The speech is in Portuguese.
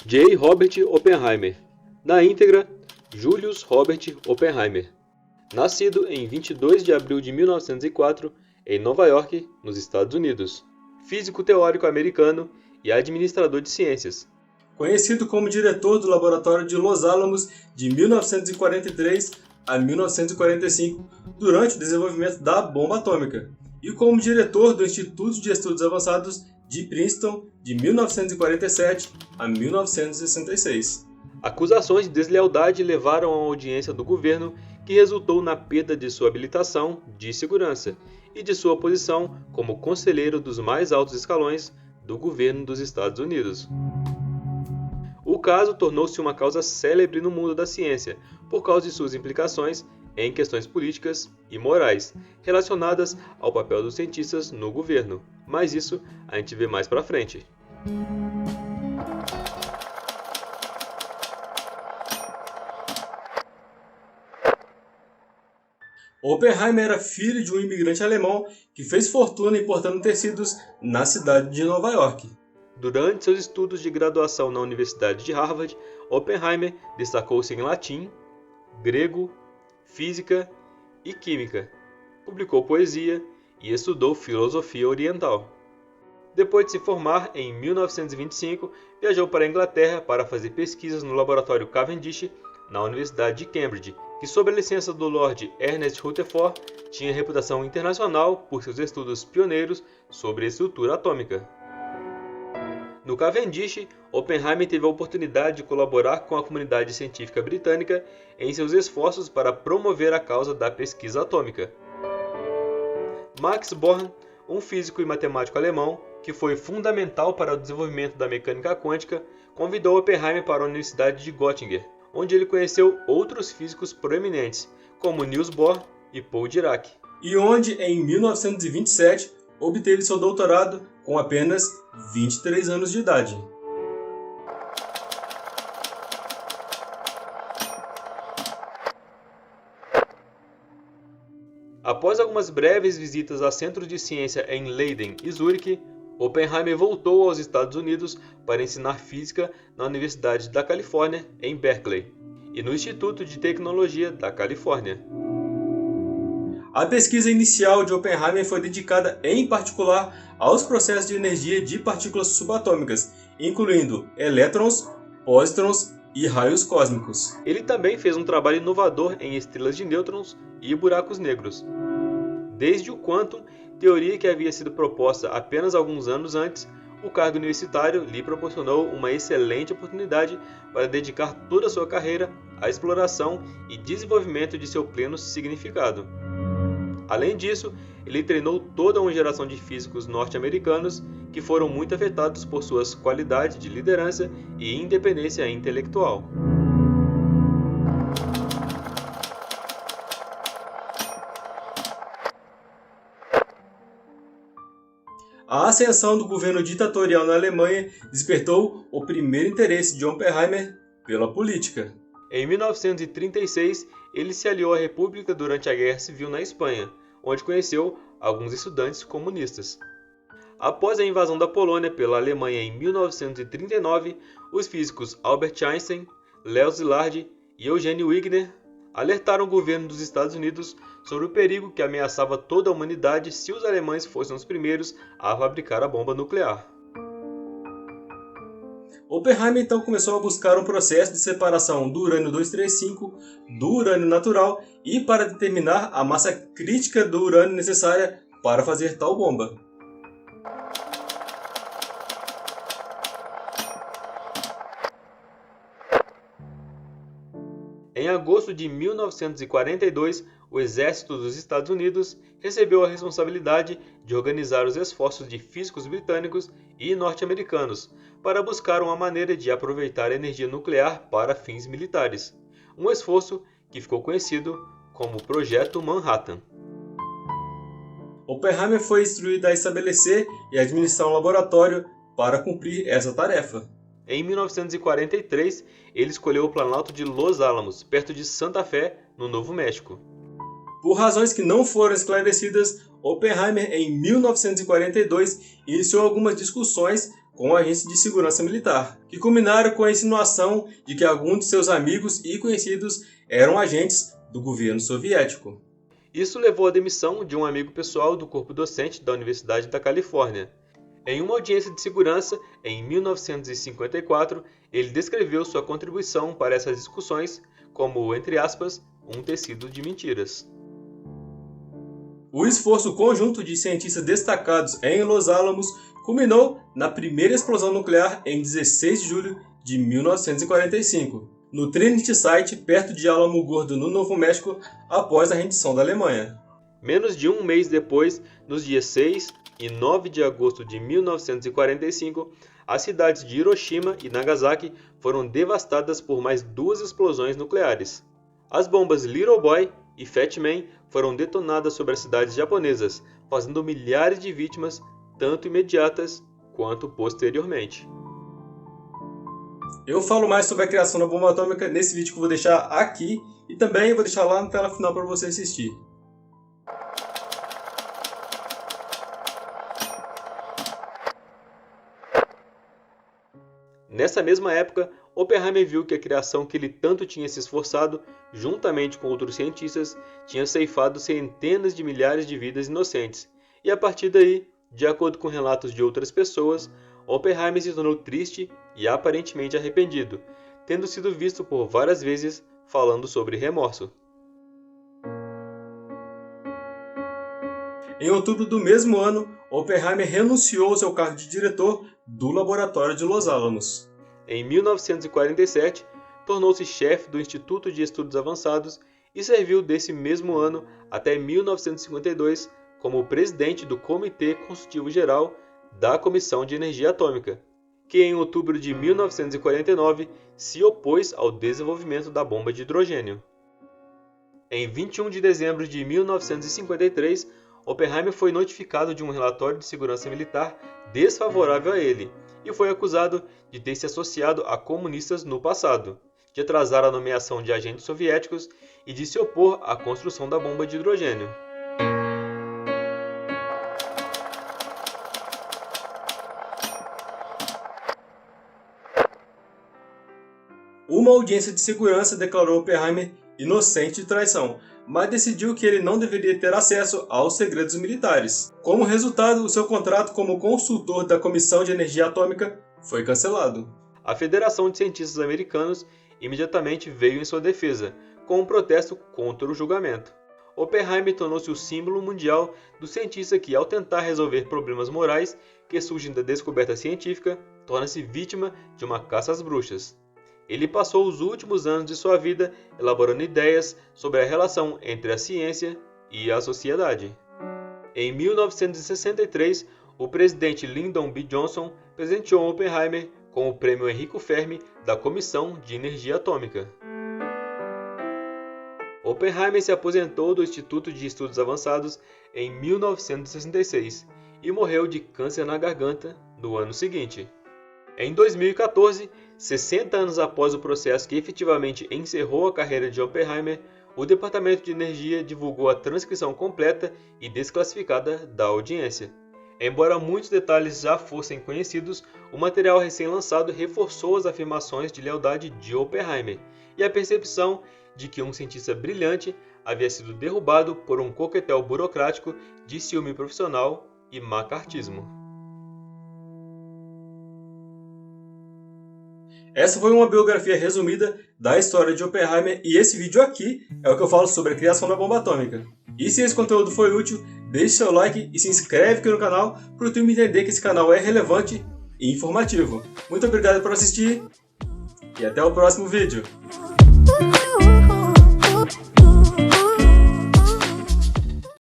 J. Robert Oppenheimer. Na íntegra, Julius Robert Oppenheimer. Nascido em 22 de abril de 1904, em Nova York, nos Estados Unidos. Físico teórico americano e administrador de ciências. Conhecido como diretor do Laboratório de Los Alamos de 1943 a 1945, durante o desenvolvimento da bomba atômica, e como diretor do Instituto de Estudos Avançados de Princeton de 1947 a 1966. Acusações de deslealdade levaram à audiência do governo, que resultou na perda de sua habilitação de segurança e de sua posição como conselheiro dos mais altos escalões do governo dos Estados Unidos. O caso tornou-se uma causa célebre no mundo da ciência, por causa de suas implicações em questões políticas e morais relacionadas ao papel dos cientistas no governo. Mas isso a gente vê mais pra frente. Oppenheimer era filho de um imigrante alemão que fez fortuna importando tecidos na cidade de Nova York. Durante seus estudos de graduação na Universidade de Harvard, Oppenheimer destacou-se em latim, grego, física e química. Publicou poesia e estudou filosofia oriental. Depois de se formar, em 1925, viajou para a Inglaterra para fazer pesquisas no laboratório Cavendish, na Universidade de Cambridge, que sob a licença do Lord Ernest Rutherford, tinha reputação internacional por seus estudos pioneiros sobre a estrutura atômica. No Cavendish, Oppenheimer teve a oportunidade de colaborar com a comunidade científica britânica em seus esforços para promover a causa da pesquisa atômica. Max Born, um físico e matemático alemão, que foi fundamental para o desenvolvimento da mecânica quântica, convidou Oppenheimer para a Universidade de Göttingen, onde ele conheceu outros físicos proeminentes, como Niels Bohr e Paul Dirac. E onde, em 1927, obteve seu doutorado com apenas 23 anos de idade. Após algumas breves visitas a centros de ciência em Leiden e Zurique, Oppenheimer voltou aos Estados Unidos para ensinar física na Universidade da Califórnia, em Berkeley, e no Instituto de Tecnologia da Califórnia. A pesquisa inicial de Oppenheimer foi dedicada, em particular, aos processos de energia de partículas subatômicas, incluindo elétrons, pósitrons e raios cósmicos. Ele também fez um trabalho inovador em estrelas de nêutrons e buracos negros. Desde o quantum, teoria que havia sido proposta apenas alguns anos antes, o cargo universitário lhe proporcionou uma excelente oportunidade para dedicar toda a sua carreira à exploração e desenvolvimento de seu pleno significado. Além disso, ele treinou toda uma geração de físicos norte-americanos que foram muito afetados por suas qualidades de liderança e independência intelectual. A ascensão do governo ditatorial na Alemanha despertou o primeiro interesse de Oppenheimer pela política. Em 1936, ele se aliou à República durante a Guerra Civil na Espanha, onde conheceu alguns estudantes comunistas. Após a invasão da Polônia pela Alemanha em 1939, os físicos Albert Einstein, Leo Szilard e Eugene Wigner alertaram o governo dos Estados Unidos sobre o perigo que ameaçava toda a humanidade se os alemães fossem os primeiros a fabricar a bomba nuclear. Oppenheimer então começou a buscar um processo de separação do urânio 235 do urânio natural e para determinar a massa crítica do urânio necessária para fazer tal bomba. Em agosto de 1942, o Exército dos Estados Unidos recebeu a responsabilidade de organizar os esforços de físicos britânicos e norte-americanos para buscar uma maneira de aproveitar a energia nuclear para fins militares, um esforço que ficou conhecido como Projeto Manhattan. Oppenheimer foi instruído a estabelecer e administrar um laboratório para cumprir essa tarefa. Em 1943, ele escolheu o Planalto de Los Alamos, perto de Santa Fé, no Novo México. Por razões que não foram esclarecidas, Oppenheimer, em 1942, iniciou algumas discussões com agentes de segurança militar, que culminaram com a insinuação de que alguns de seus amigos e conhecidos eram agentes do governo soviético. Isso levou à demissão de um amigo pessoal do corpo docente da Universidade da Califórnia. Em uma audiência de segurança, em 1954, ele descreveu sua contribuição para essas discussões como, entre aspas, um tecido de mentiras. O esforço conjunto de cientistas destacados em Los Alamos culminou na primeira explosão nuclear em 16 de julho de 1945, no Trinity Site, perto de Alamo Gordo, no Novo México, após a rendição da Alemanha. Menos de um mês depois, nos dias 6 e 9 de agosto de 1945, as cidades de Hiroshima e Nagasaki foram devastadas por mais 2 explosões nucleares. As bombas Little Boy e Fat Man foram detonadas sobre as cidades japonesas, fazendo milhares de vítimas, tanto imediatas quanto posteriormente. Eu falo mais sobre a criação da bomba atômica nesse vídeo que eu vou deixar aqui e também vou deixar lá na tela final para você assistir. Nessa mesma época, Oppenheimer viu que a criação que ele tanto tinha se esforçado, juntamente com outros cientistas, tinha ceifado centenas de milhares de vidas inocentes, e a partir daí, de acordo com relatos de outras pessoas, Oppenheimer se tornou triste e aparentemente arrependido, tendo sido visto por várias vezes falando sobre remorso. Em outubro do mesmo ano, Oppenheimer renunciou ao seu cargo de diretor do laboratório de Los Alamos. Em 1947, tornou-se chefe do Instituto de Estudos Avançados e serviu desse mesmo ano até 1952 como presidente do Comitê Consultivo Geral da Comissão de Energia Atômica, que em outubro de 1949 se opôs ao desenvolvimento da bomba de hidrogênio. Em 21 de dezembro de 1953, Oppenheimer foi notificado de um relatório de segurança militar desfavorável a ele e foi acusado de ter se associado a comunistas no passado, de atrasar a nomeação de agentes soviéticos e de se opor à construção da bomba de hidrogênio. Uma audiência de segurança declarou Oppenheimer inocente de traição, mas decidiu que ele não deveria ter acesso aos segredos militares. Como resultado, o seu contrato como consultor da Comissão de Energia Atômica foi cancelado. A Federação de Cientistas Americanos imediatamente veio em sua defesa, com um protesto contra o julgamento. Oppenheimer tornou-se o símbolo mundial do cientista que, ao tentar resolver problemas morais que surgem da descoberta científica, torna-se vítima de uma caça às bruxas. Ele passou os últimos anos de sua vida elaborando ideias sobre a relação entre a ciência e a sociedade. Em 1963, o presidente Lyndon B. Johnson presenteou Oppenheimer com o Prêmio Enrico Fermi da Comissão de Energia Atômica. Oppenheimer se aposentou do Instituto de Estudos Avançados em 1966 e morreu de câncer na garganta no ano seguinte. Em 2014, 60 anos após o processo que efetivamente encerrou a carreira de Oppenheimer, o Departamento de Energia divulgou a transcrição completa e desclassificada da audiência. Embora muitos detalhes já fossem conhecidos, o material recém-lançado reforçou as afirmações de lealdade de Oppenheimer e a percepção de que um cientista brilhante havia sido derrubado por um coquetel burocrático de ciúme profissional e macartismo. Essa foi uma biografia resumida da história de Oppenheimer e esse vídeo aqui é o que eu falo sobre a criação da bomba atômica. E se esse conteúdo foi útil, deixe seu like e se inscreve aqui no canal para o YouTube entender que esse canal é relevante e informativo. Muito obrigado por assistir e até o próximo vídeo.